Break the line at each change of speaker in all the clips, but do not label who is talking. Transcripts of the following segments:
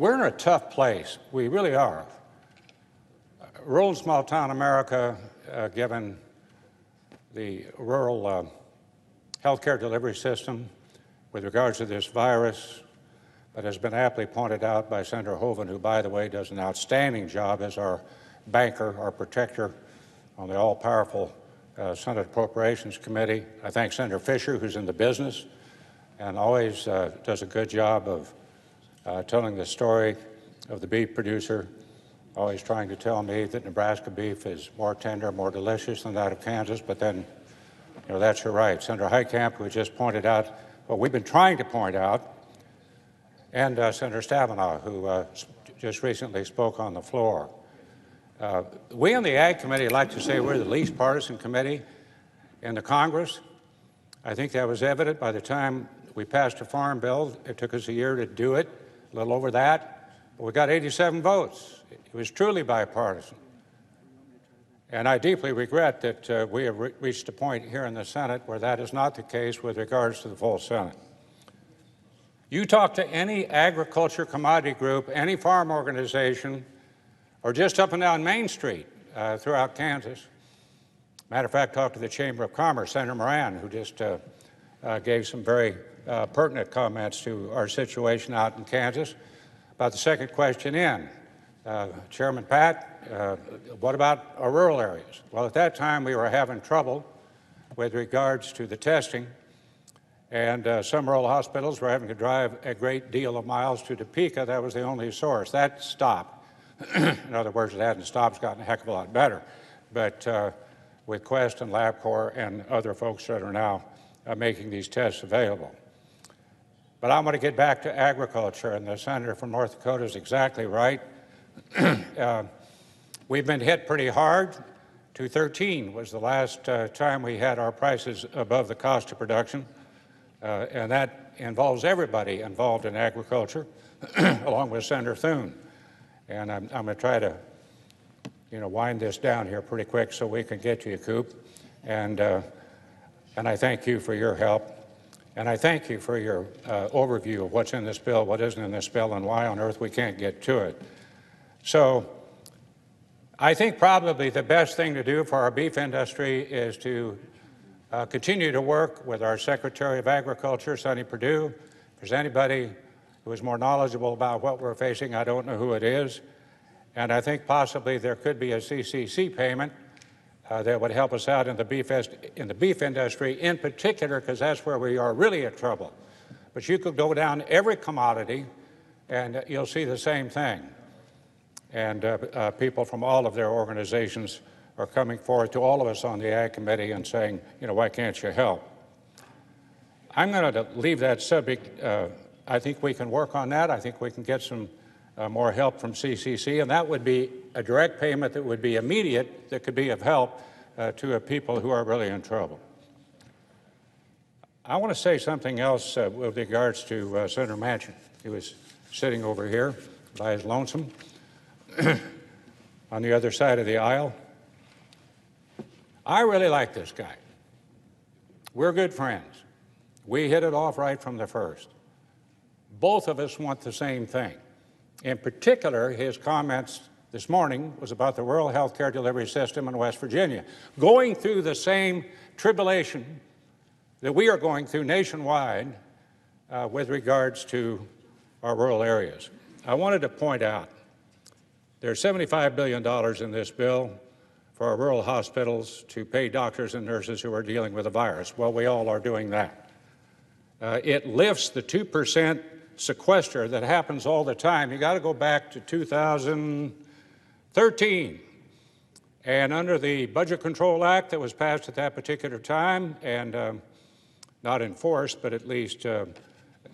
We're in a tough place. We really are. Rural and small town America, given the rural healthcare delivery system with regards to this virus, but has been aptly pointed out by Senator Hoeven, who, by the way, does an outstanding job as our banker, our protector on the all-powerful Senate Appropriations Committee. I thank Senator Fisher, who's in the business and always does a good job of telling the story of the beef producer, always trying to tell me that Nebraska beef is more tender, more delicious than that of Kansas, but then, you know, that's your right. Senator Heitkamp, who just pointed out what we've been trying to point out, and Senator Stabenow, who just recently spoke on the floor. We on the Ag Committee like to say we're the least partisan committee in the Congress. I think that was evident by the time we passed a farm bill. It took us a year to do it, a little over that, but we got 87 votes. It was truly bipartisan. And I deeply regret that we have reached a point here in the Senate where that is not the case with regards to the full Senate. You talk to any agriculture commodity group, any farm organization, or just up and down Main Street throughout Kansas. Matter of fact, talk to the Chamber of Commerce, Senator Moran, who just gave some very pertinent comments to our situation out in Kansas. About the second question in, Chairman Pat, what about our rural areas? Well, at that time, we were having trouble with regards to the testing, and some rural hospitals were having to drive a great deal of miles to Topeka. That was the only source. That stopped. In other words, it hadn't stopped. It's gotten a heck of a lot better. But with Quest and LabCorp and other folks that are now making these tests available. But I want to get back to agriculture, and the senator from North Dakota is exactly right. We've been hit pretty hard. 2013 was the last time we had our prices above the cost of production, and that involves everybody involved in agriculture, along with Senator Thune. And I'm going to try to, wind this down here pretty quick so we can get to you, Coop. And I thank you for your help. And I thank you for your overview of what's in this bill, what isn't in this bill, and why on earth we can't get to it. So I think probably the best thing to do for our beef industry is to continue to work with our Secretary of Agriculture, Sonny Perdue. If there's anybody who is more knowledgeable about what we're facing, I don't know who it is. And I think possibly there could be a CCC payment that would help us out in the beef industry in particular, because that's where we are really in trouble. But you could go down every commodity and you'll see the same thing. And people from all of their organizations are coming forward to all of us on the Ag Committee and saying, why can't you help? I'm going to leave that subject. I think we can work on that. I think we can get some more help from CCC, and that would be a direct payment that would be immediate, that could be of help to people who are really in trouble. I want to say something else with regards to Senator Manchin. He was sitting over here by his lonesome on the other side of the aisle. I really like this guy. We're good friends. We hit it off right from the first. Both of us want the same thing. In particular, his comments this morning was about the rural health care delivery system in West Virginia, going through the same tribulation that we are going through nationwide with regards to our rural areas. I wanted to point out there's $75 billion in this bill for our rural hospitals to pay doctors and nurses who are dealing with the virus. Well, we all are doing that. It lifts the 2% sequester that happens all the time. You got to go back to 2013. And under the Budget Control Act that was passed at that particular time and not enforced, but at least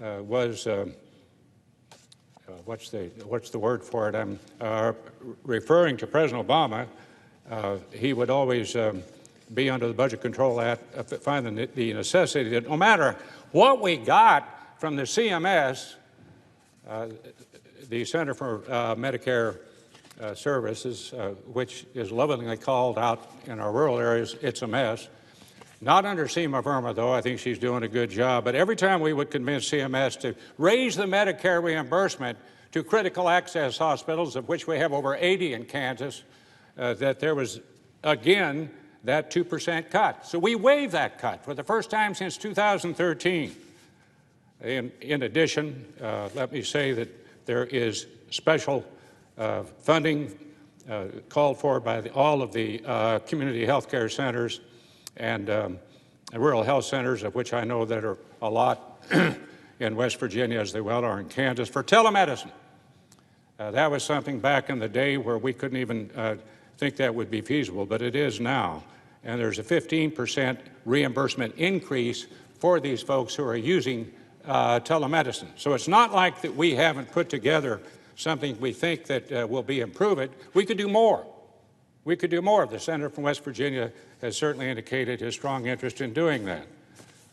was, what's the word for it? I'm referring to President Obama. He would always be under the Budget Control Act, find the necessity that no matter what we got from the CMS, the Center for Medicare Services, which is lovingly called out in our rural areas, it's a mess. Not under Seema Verma, though. I think she's doing a good job. But every time we would convince CMS to raise the Medicare reimbursement to critical access hospitals, of which we have over 80 in Kansas, that there was, again, that 2% cut. So we waived that cut for the first time since 2013. In addition, let me say that there is special funding called for by all of the community health care centers and rural health centers, of which I know that are a lot in West Virginia, as they well are in Kansas, for telemedicine. That was something back in the day where we couldn't even think that would be feasible, but it is now. And there's a 15% reimbursement increase for these folks who are using telemedicine. So it's not like that we haven't put together something we think that will be improved. We could do more. We could do more. The senator from West Virginia has certainly indicated his strong interest in doing that.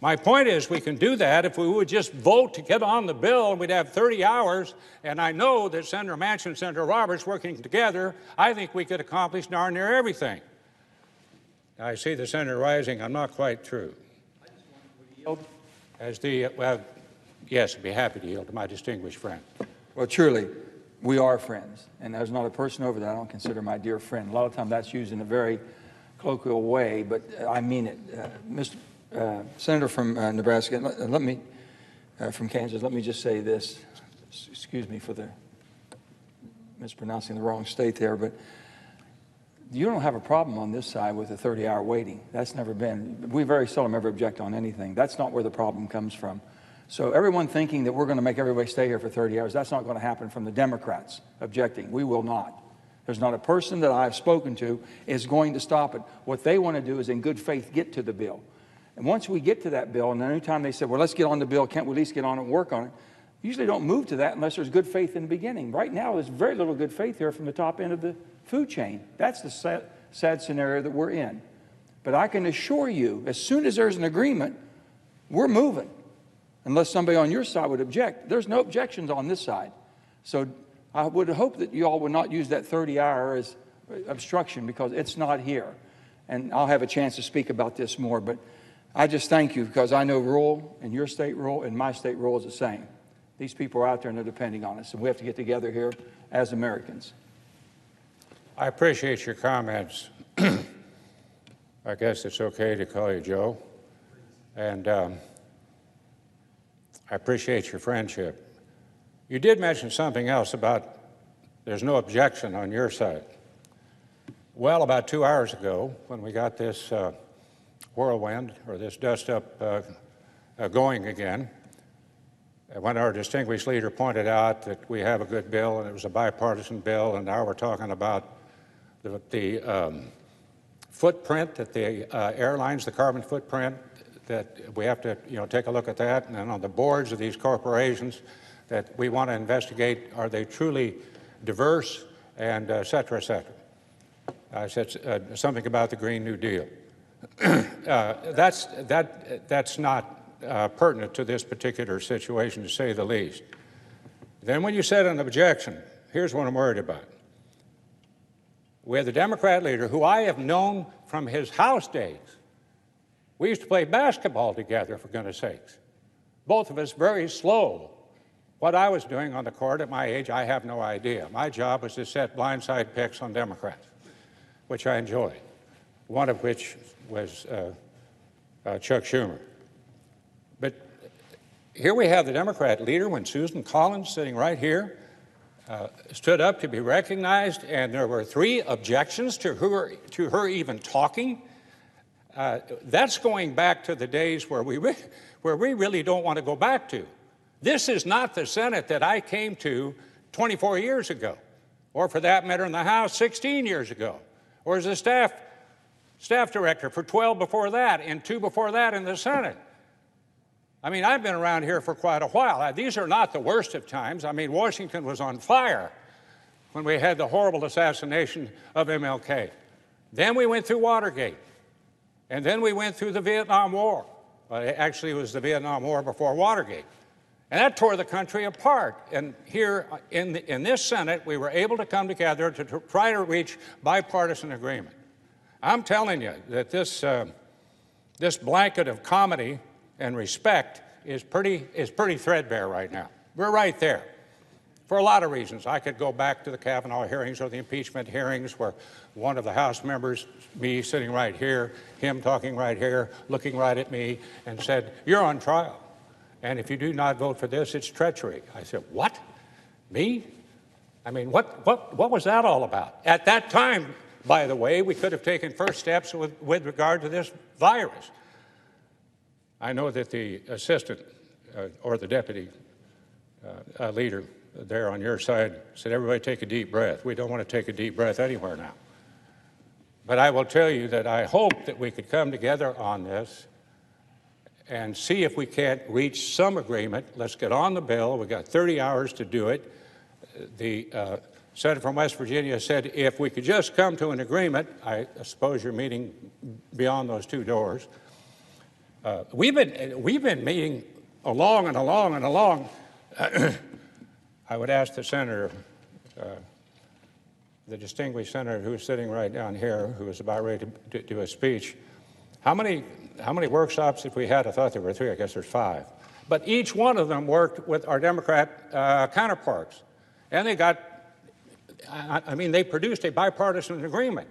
My point is we can do that if we would just vote to get on the bill, and we'd have 30 hours, and I know that Senator Manchin and Senator Roberts working together, I think we could accomplish darn near everything. I see the senator rising. I'm not quite through. As the, yes, I'd be happy to yield to my distinguished friend.
Well, truly, we are friends, and there's not a person over there I don't consider my dear friend. A lot of times that's used in a very colloquial way, but I mean it. Mr. Senator from Nebraska, let me, from Kansas, let me just say this. Excuse me for the mispronouncing the wrong state there, but you don't have a problem on this side with a 30-hour waiting. That's never been. We very seldom ever object on anything. That's not where the problem comes from. So everyone thinking that we're going to make everybody stay here for 30 hours, that's not going to happen from the Democrats objecting. We will not. There's not a person that I've spoken to is going to stop it. What they want to do is in good faith get to the bill. And once we get to that bill, and any time they say, well, let's get on the bill, can't we at least get on it and work on it? Usually don't move to that unless there's good faith in the beginning. Right now, there's very little good faith here from the top end of the food chain. That's the sad scenario that we're in. But I can assure you, as soon as there's an agreement, we're moving. Unless somebody on your side would object. There's no objections on this side. So I would hope that you all would not use that 30-hour as obstruction, because it's not here. And I'll have a chance to speak about this more, but I just thank you, because I know rural and your state rural and my state rural is the same. These people are out there and they're depending on us, and we have to get together here as Americans.
I appreciate your comments. I guess it's okay to call you Joe. And I appreciate your friendship. You did mention something else about there's no objection on your side. Well, about 2 hours ago, when we got this whirlwind, or this dust-up going again, when our distinguished leader pointed out that we have a good bill and it was a bipartisan bill, and now we're talking about the footprint that the airlines, the carbon footprint, that we have to take a look at that, and then on the boards of these corporations that we want to investigate, are they truly diverse, and et cetera, et cetera. I said something about the Green New Deal. That's not pertinent to this particular situation, to say the least. Then when you said an objection, here's what I'm worried about. We have the Democrat leader, who I have known from his House days. We used to play basketball together, for goodness sakes. Both of us very slow. What I was doing on the court at my age, I have no idea. My job was to set blindside picks on Democrats, which I enjoyed, one of which was Chuck Schumer. But here we have the Democrat leader, when Susan Collins, sitting right here, stood up to be recognized, and there were 3 objections to her even talking. That's going back to the days where we really don't want to go back to. This is not the Senate that I came to 24 years ago, or for that matter in the House 16 years ago, or as a staff director for 12 before that, and 2 before that in the Senate. I mean, I've been around here for quite a while. These are not the worst of times. I mean, Washington was on fire when we had the horrible assassination of MLK. Then we went through Watergate. And then we went through the Vietnam War. Well, actually, it was the Vietnam War before Watergate. And that tore the country apart. And here in this Senate, we were able to come together to try to reach bipartisan agreement. I'm telling you that this blanket of comedy and respect is pretty threadbare right now. We're right there. for a lot of reasons. I could go back to the Kavanaugh hearings or the impeachment hearings where one of the House members, me sitting right here, him talking right here, looking right at me, and said, "You're on trial. And if you do not vote for this, it's treachery." I said, "What? Me? I mean, what was that all about?" At that time, by the way, we could have taken first steps with regard to this virus. I know that the assistant or the deputy leader there on your side said, "Everybody take a deep breath." We don't want to take a deep breath anywhere now. But I will tell you that I hope that we could come together on this and see if we can't reach some agreement. Let's get on the bill. We've got 30 hours to do it. The senator from West Virginia said if we could just come to an agreement, I suppose you're meeting beyond those two doors. We've been meeting along and along and along. I would ask the senator, the distinguished senator who is sitting right down here, who is about ready to do a speech, how many workshops have we had? I thought there were 3. I guess there's 5. But each one of them worked with our Democrat counterparts. And they got, I mean, they produced a bipartisan agreement.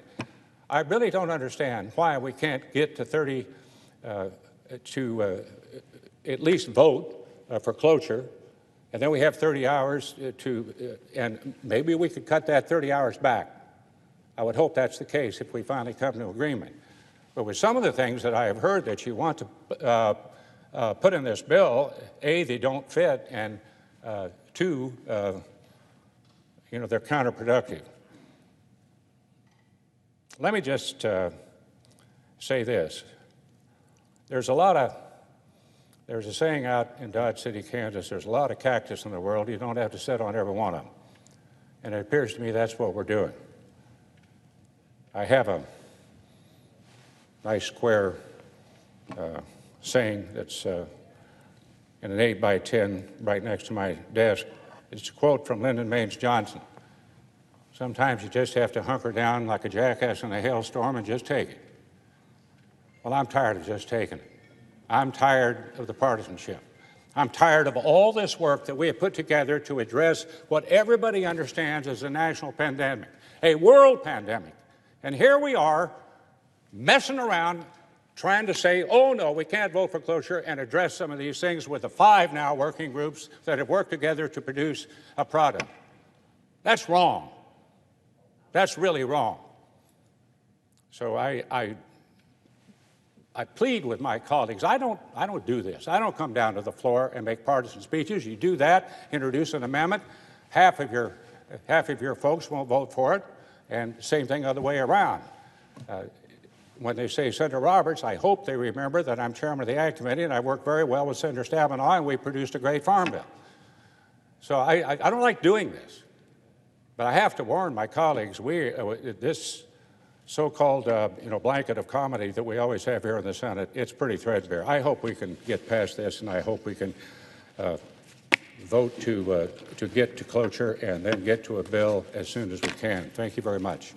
I really don't understand why we can't get to 30 to at least vote for cloture. And then we have 30 hours and maybe we could cut that 30 hours back. I would hope that's the case if we finally come to agreement. But with some of the things that I have heard that you want to put in this bill, A, they don't fit, and 2, you know, they're counterproductive. Let me just say this. There's a saying out in Dodge City, Kansas, there's a lot of cactus in the world. You don't have to sit on every one of them. And it appears to me that's what we're doing. I have a nice square saying that's in an 8x10 right next to my desk. It's a quote from Lyndon Baines Johnson. Sometimes you just have to hunker down like a jackass in a hailstorm and just take it. Well, I'm tired of just taking it. I'm tired of the partisanship. I'm tired of all this work that we have put together to address what everybody understands as a national pandemic, a world pandemic. And here we are messing around trying to say, oh, no, we can't vote for cloture and address some of these things with the 5 now working groups that have worked together to produce a product. That's wrong. That's really wrong. So I plead with my colleagues. I don't do this. I don't come down to the floor and make partisan speeches. You do that, introduce an amendment, half of your folks won't vote for it, and same thing other way around. When they say Senator Roberts, I hope they remember that I'm chairman of the Ag Committee and I work very well with Senator Stabenow, and we produced a great farm bill. So I don't like doing this, but I have to warn my colleagues, this so-called blanket of comedy that we always have here in the Senate, it's pretty threadbare. I hope we can get past this, and I hope we can vote to get to cloture and then get to a bill as soon as we can. Thank you very much.